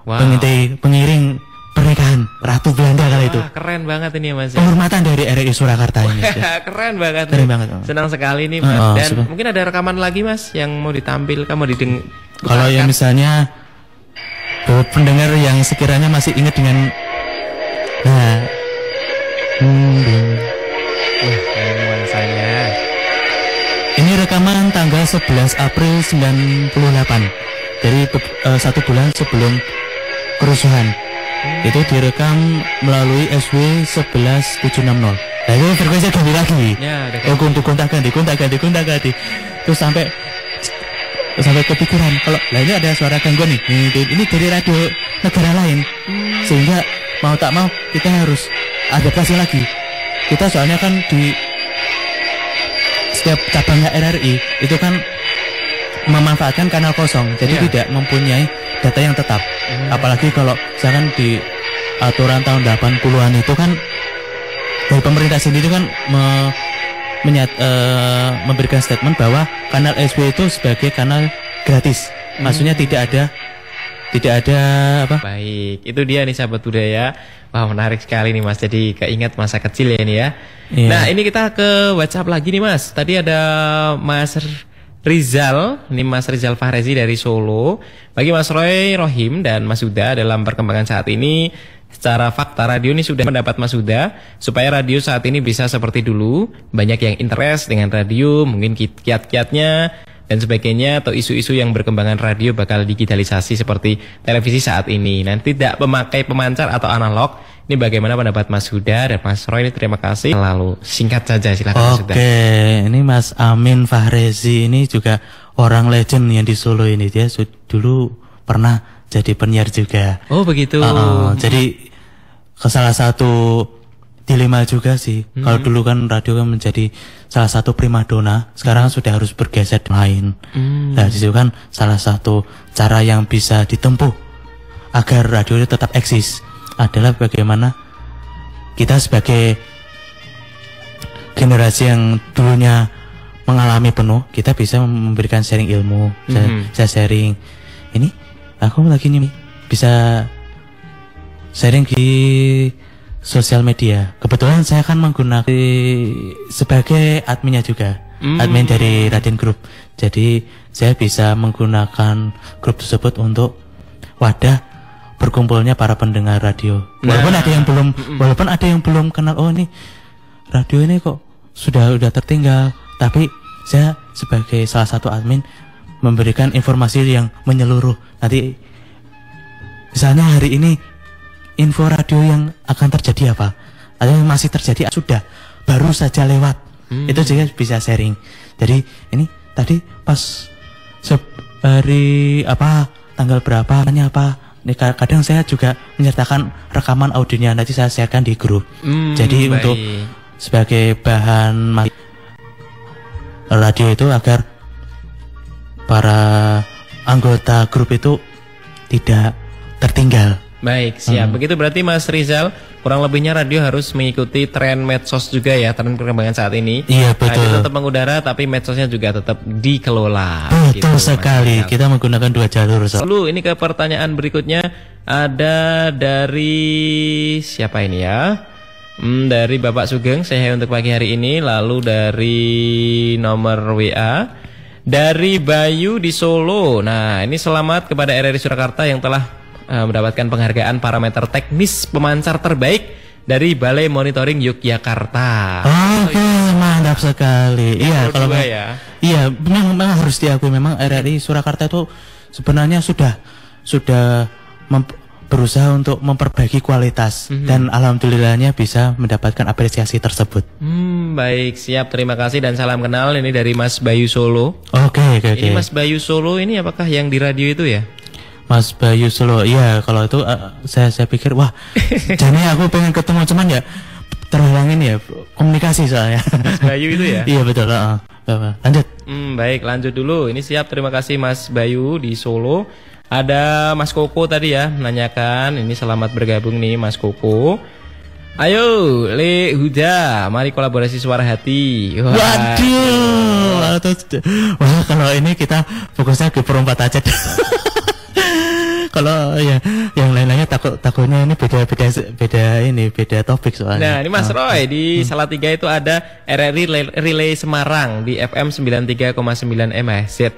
pengiring pernikahan Ratu Belanda kala itu. Keren banget ini ya Mas. Penghormatan dari RRI Surakarta ini. Keren banget. Senang sekali nih Mas. Dan mungkin ada rekaman lagi Mas yang mau ditampilkan, mau didengar. Kalau yang misalnya buat pendengar yang sekiranya masih ingat dengan nuansanya rekaman tanggal 11 April 98. Jadi 1 bulan sebelum kerusuhan. Itu direkam melalui SW 11760. Nah itu frekuensi ganti lagi. Ya, gonta ganti. Terus sampai kepikiran kalau ini ada suara gangguan nih. Ini dari radio negara lain. Sehingga mau tak mau kita harus adaptasi lagi. Kita soalnya kan di setiap cabangnya RRI itu kan memanfaatkan kanal kosong. Jadi tidak mempunyai data yang tetap. Apalagi kalau misalkan di aturan tahun 80-an itu kan dari pemerintah sendiri kan memberikan statement bahwa kanal SW itu sebagai kanal gratis. Maksudnya tidak ada apa? Baik, itu dia nih sahabat budaya. Wah, menarik sekali nih Mas. Jadi keingat masa kecil ya ini ya. Yeah. Nah, ini kita ke WhatsApp lagi nih Mas. Tadi ada Mas Rizal, ini Mas Rizal Fahrezi dari Solo. Bagi Mas Roy Rohim dan Mas Huda dalam perkembangan saat ini, secara fakta radio ini sudah mendapat Mas Huda supaya radio saat ini bisa seperti dulu, banyak yang interest dengan radio, mungkin kiat-kiatnya dan sebagainya, atau isu-isu yang berkembangan radio bakal digitalisasi seperti televisi saat ini. Nanti tidak memakai pemancar atau analog. Ini bagaimana pendapat Mas Huda dan Mas Roy? Ini terima kasih. Lalu singkat saja silakan Mas Huda. Oke, ini Mas Amin Fahrezi ini juga orang legend yang di Solo ini. Dia dulu pernah jadi penyiar juga. Oh begitu. Jadi ke salah satu dilema juga sih. Kalau dulu kan radio kan menjadi salah satu primadona, sekarang sudah harus bergeser lain. Nah, itu kan salah satu cara yang bisa ditempuh agar radio itu tetap eksis adalah bagaimana kita sebagai generasi yang dulunya mengalami penuh, kita bisa memberikan sharing ilmu. Saya sharing ini, aku lagi nih bisa sharing di sosial media. Kebetulan saya kan menggunakan sebagai adminnya juga, admin dari Raden Group. Jadi saya bisa menggunakan grup tersebut untuk wadah berkumpulnya para pendengar radio. Walaupun ada yang belum kenal, oh ini radio ini kok sudah tertinggal. Tapi saya sebagai salah satu admin memberikan informasi yang menyeluruh. Nanti misalnya hari ini info radio yang akan terjadi apa, atau yang masih terjadi sudah baru saja lewat, itu juga bisa sharing. Jadi ini tadi pas hari apa, tanggal berapa, tanya apa. Ini kadang saya juga menyertakan rekaman audionya, nanti saya sharekan di grup. Jadi baik, untuk sebagai bahan radio itu agar para anggota grup itu tidak tertinggal. Baik, siap. Begitu berarti Mas Rizal, kurang lebihnya radio harus mengikuti tren medsos juga ya, tren perkembangan saat ini. Iya, betul. Radio tetap mengudara, tapi medsosnya juga tetap dikelola. Betul gitu, sekali. Kita menggunakan 2 jalur. Lalu ini ke pertanyaan berikutnya, ada dari siapa ini ya? Dari Bapak Sugeng, saya untuk pagi hari ini. Lalu dari nomor WA dari Bayu di Solo. Nah, ini selamat kepada RRI Surakarta yang telah mendapatkan penghargaan parameter teknis pemancar terbaik dari Balai Monitoring Yogyakarta. Oke, mantap sekali. Iya, kalau ya. Iya, memang harus diakui, memang RRI Surakarta itu sebenarnya sudah berusaha untuk memperbaiki kualitas dan alhamdulillahnya bisa mendapatkan apresiasi tersebut. Baik, siap, terima kasih dan salam kenal. Ini dari Mas Bayu Solo. Oke. Ini Mas Bayu Solo ini apakah yang di radio itu ya? Mas Bayu Solo, iya, kalau itu saya pikir wah, jadi aku pengen ketemu, cuman ya terhalangin ya komunikasi soalnya. Mas Bayu itu ya? Iya betul. Lanjut. Baik, lanjut dulu. Ini siap, terima kasih Mas Bayu di Solo. Ada Mas Koko tadi ya menanyakan, ini selamat bergabung nih Mas Koko. Ayo, Le Huda, mari kolaborasi suara hati. Waduh, wah kalau ini kita fokusnya ke perempat aja. Kalau ya yang lain-lainnya takutnya ini beda topik soalnya. Nah, ini Mas Roy di Salatiga itu ada RRI Relay Semarang di FM 93,9 MHz.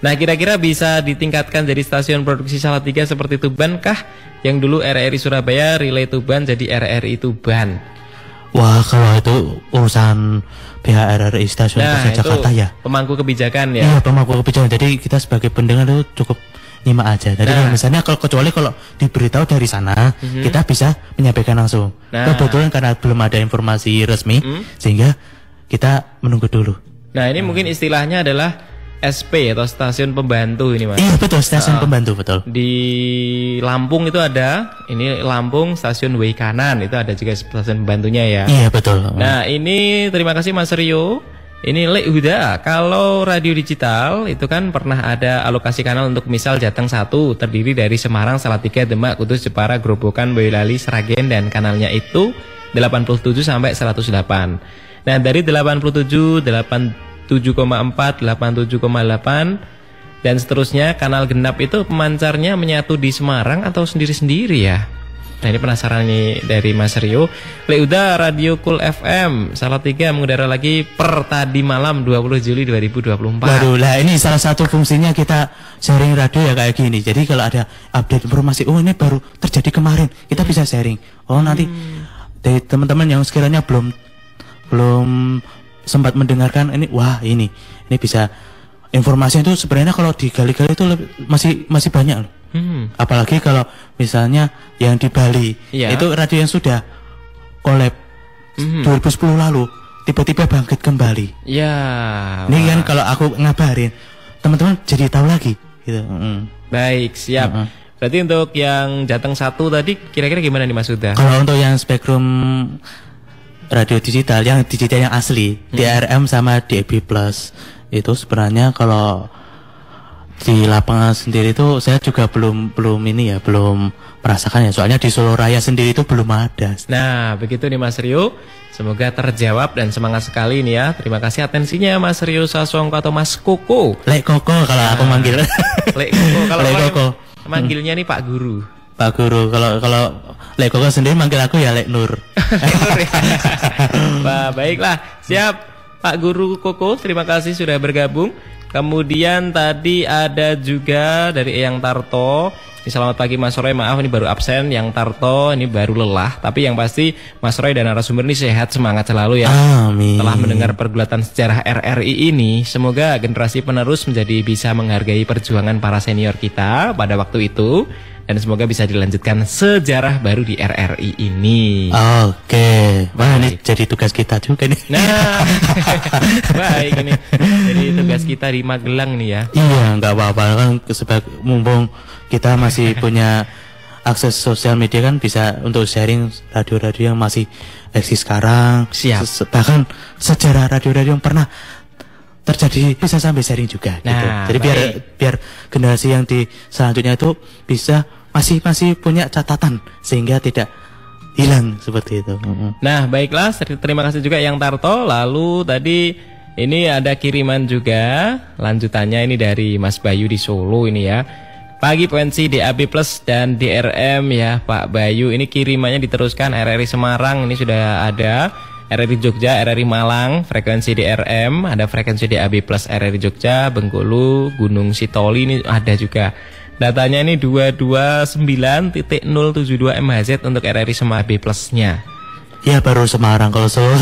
Nah, kira-kira bisa ditingkatkan jadi stasiun produksi Salatiga seperti Tuban kah? Yang dulu RRI Surabaya Relay Tuban jadi RRI Tuban. Wah, kalau itu urusan pihak RRI Stasiun Pasar Jakarta ya. Pemangku kebijakan ya. Iya, pemangku kebijakan. Jadi kita sebagai pendengar itu cukup nyimak aja. Jadi kalau misalnya kecuali kalau diberitahu dari sana, kita bisa menyampaikan langsung. Kebetulan karena belum ada informasi resmi, sehingga kita menunggu dulu. Nah, ini mungkin istilahnya adalah SP atau stasiun pembantu ini, Mas. Iya, betul, stasiun pembantu, betul. Di Lampung itu ada, ini Lampung stasiun W kanan, itu ada juga stasiun pembantunya ya. Iya, betul. Nah, ini terima kasih Mas Rio. Ini Lek Huda, kalau radio digital itu kan pernah ada alokasi kanal untuk misal Jateng 1 terdiri dari Semarang, Salatiga, Demak, Kudus, Jepara, Grobogan, Boyolali, Sragen, dan kanalnya itu 87 sampai 108. Nah, dari 87, 7,4, 87,8 dan seterusnya kanal genap itu pemancarnya menyatu di Semarang atau sendiri-sendiri ya? Nah, ini penasaran nih dari Mas Rio. Leuda Radio Cool FM Salatiga mengudara lagi per tadi malam 20 Juli 2024. Baru lah, ini salah satu fungsinya kita sharing radio ya kayak gini. Jadi kalau ada update informasi, oh ini baru terjadi kemarin, kita bisa sharing. Oh nanti dari teman-teman yang sekiranya belum sempat mendengarkan ini, wah ini bisa informasi itu sebenarnya kalau digali-gali itu masih banyak loh. Apalagi kalau misalnya yang di Bali itu radio yang sudah collab 2010 lalu tiba-tiba bangkit kembali. Ya. Ini kan kalau aku ngabarin teman-teman jadi tahu lagi gitu. Baik, siap. Berarti untuk yang Jateng 1 tadi kira-kira gimana nih Mas Huda? Kalau untuk yang spektrum radio digital yang asli DRM sama DAB Plus itu sebenarnya kalau di lapangan sendiri itu saya juga belum merasakan ya, soalnya di Solo Raya sendiri itu belum ada. Nah begitu nih Mas Rio, semoga terjawab dan semangat sekali nih ya. Terima kasih atensinya Mas Rio Sasongko atau Mas Koko. Lek Koko kalau aku manggil. Lek Koko kalau Lek Koko. Manggilnya nih Pak Guru. Pak Guru, kalau Lek Koko sendiri manggil aku ya Lek Nur. Lek Nur ya. Wah, baiklah, siap Pak Guru Koko, terima kasih sudah bergabung. Kemudian tadi ada juga dari Eyang Tarto. Selamat pagi Mas Roy, maaf ini baru absen. Yang Tarto ini baru lelah. Tapi yang pasti Mas Roy dan narasumber ini sehat, semangat selalu ya. Amin. Setelah mendengar pergulatan sejarah RRI ini, semoga generasi penerus menjadi bisa menghargai perjuangan para senior kita pada waktu itu. Dan semoga bisa dilanjutkan sejarah baru di RRI ini. Oke. Wah, ini jadi tugas kita juga nih. Nah, baik ini. Jadi tugas kita di Magelang nih ya. Iya, nggak apa-apa kan, mumpung kita masih punya akses sosial media kan, bisa untuk sharing radio-radio yang masih eksis sekarang. Siap. Bahkan sejarah radio-radio yang pernah terjadi bisa sampai sharing juga gitu. Jadi biar generasi yang di selanjutnya itu bisa masih punya catatan sehingga tidak hilang seperti itu. Nah, baiklah, terima kasih juga yang Tarto. Lalu tadi ini ada kiriman juga lanjutannya ini dari Mas Bayu di Solo ini ya. Pagi frekuensi DAB Plus dan DRM ya Pak Bayu. Ini kirimannya diteruskan RRI Semarang, ini sudah ada. RRI Jogja, RRI Malang, frekuensi DRM, ada frekuensi DAB Plus RRI Jogja, Bengkulu, Gunung Sitoli ini ada juga. Datanya ini 229.072 MHz untuk RRI Semarang DAB Plus-nya. Ya baru Semarang, kalau Solo.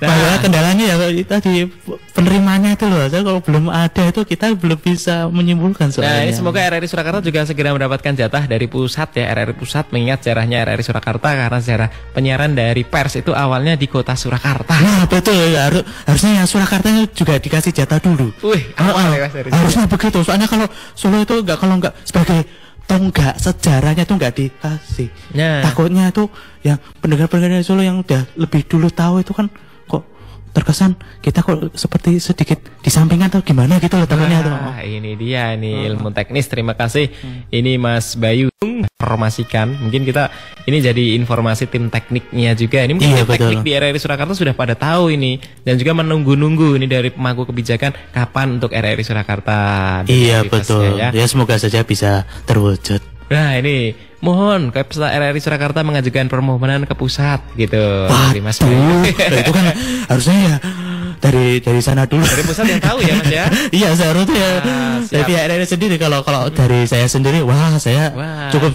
Nah, kendalanya ya tadi penerimanya itu loh. Kalau belum ada itu kita belum bisa menyimpulkan soalnya. Nah, ini semoga RRI Surakarta juga segera mendapatkan jatah dari pusat ya. RRI Pusat mengingat sejarahnya RRI Surakarta karena sejarah penyiaran dari pers itu awalnya di kota Surakarta. Nah, betul. Harusnya yang Surakarta juga dikasih jatah dulu. Harusnya begitu. Soalnya kalau Solo itu kalau nggak sebagai tonggak sejarahnya tuh nggak dikasih. Takutnya tuh yang pendengar-pendengar Solo yang udah lebih dulu tahu itu kan kok terkesan kita kok seperti sedikit disampingkan atau gimana gitu loh takutnya tuh. Ini dia nih ilmu teknis. Terima kasih. Ini Mas Bayu informasikan. Mungkin kita ini jadi informasi tim tekniknya juga. Ini mungkin tim teknik di RRI Surakarta sudah pada tahu ini dan juga menunggu-nunggu ini dari pemangku kebijakan kapan untuk RRI Surakarta. Iya betul. Ya semoga saja bisa terwujud. Nah ini mohon Kepsda RRI Surakarta mengajukan permohonan ke pusat gitu. Mas Bayu. Itu kan harusnya ya dari sana dulu. Dari pusat yang tahu ya Mas ya. Iya seharusnya. Dari pihak RRI sendiri kalau dari saya sendiri, saya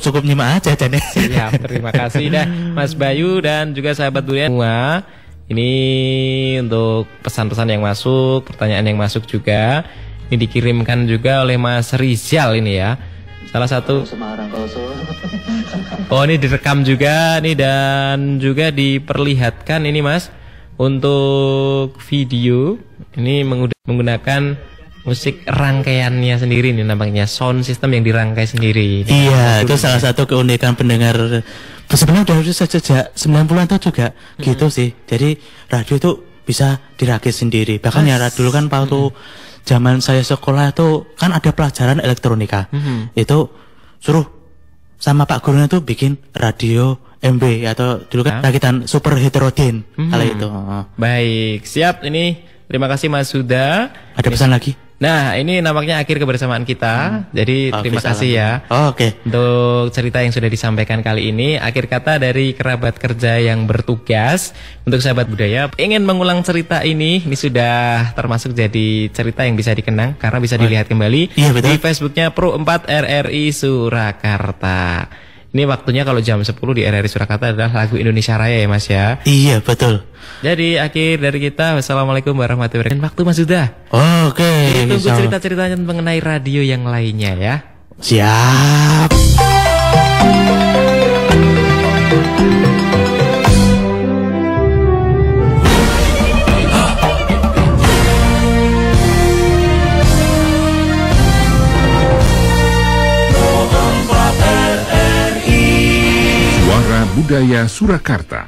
cukup nyimak aja Jan. Siap, terima kasih dah Mas Bayu dan juga sahabat Budaya semua. Ini untuk pesan-pesan yang masuk, pertanyaan yang masuk juga. Ini dikirimkan juga oleh Mas Rizal ini ya. Salah satu. Oh ini direkam juga nih dan juga diperlihatkan ini Mas untuk video ini menggunakan musik rangkaiannya sendiri nih nampaknya sound system yang dirangkai sendiri. Iya itu salah satu keunikan pendengar. Sebenarnya udah sejak 90-an tuh juga gitu sih. Jadi radio itu bisa dirakit sendiri. Bahkan ya dulu kan waktu zaman saya sekolah itu kan ada pelajaran elektronika. Itu suruh sama Pak gurunya tuh bikin radio MB atau dulu kan rakitan super heterogen kala itu. Baik, siap ini. Terima kasih Mas Huda. Ada pesan lagi? Nah, ini nampaknya akhir kebersamaan kita. Jadi terima kasih ya. Oke. Untuk cerita yang sudah disampaikan kali ini. Akhir kata dari kerabat kerja yang bertugas. Untuk sahabat budaya ingin mengulang cerita ini sudah termasuk jadi cerita yang bisa dikenang karena bisa dilihat kembali di Facebooknya Pro 4 RRI Surakarta. Ini waktunya kalau jam 10 di RRI Surakarta adalah lagu Indonesia Raya ya Mas ya. Iya betul. Jadi akhir dari kita, wassalamualaikum warahmatullahi wabarakatuh. Waktu Mas sudah. Oke. Tunggu cerita-ceritanya mengenai radio yang lainnya ya. Siap. Budaya Surakarta.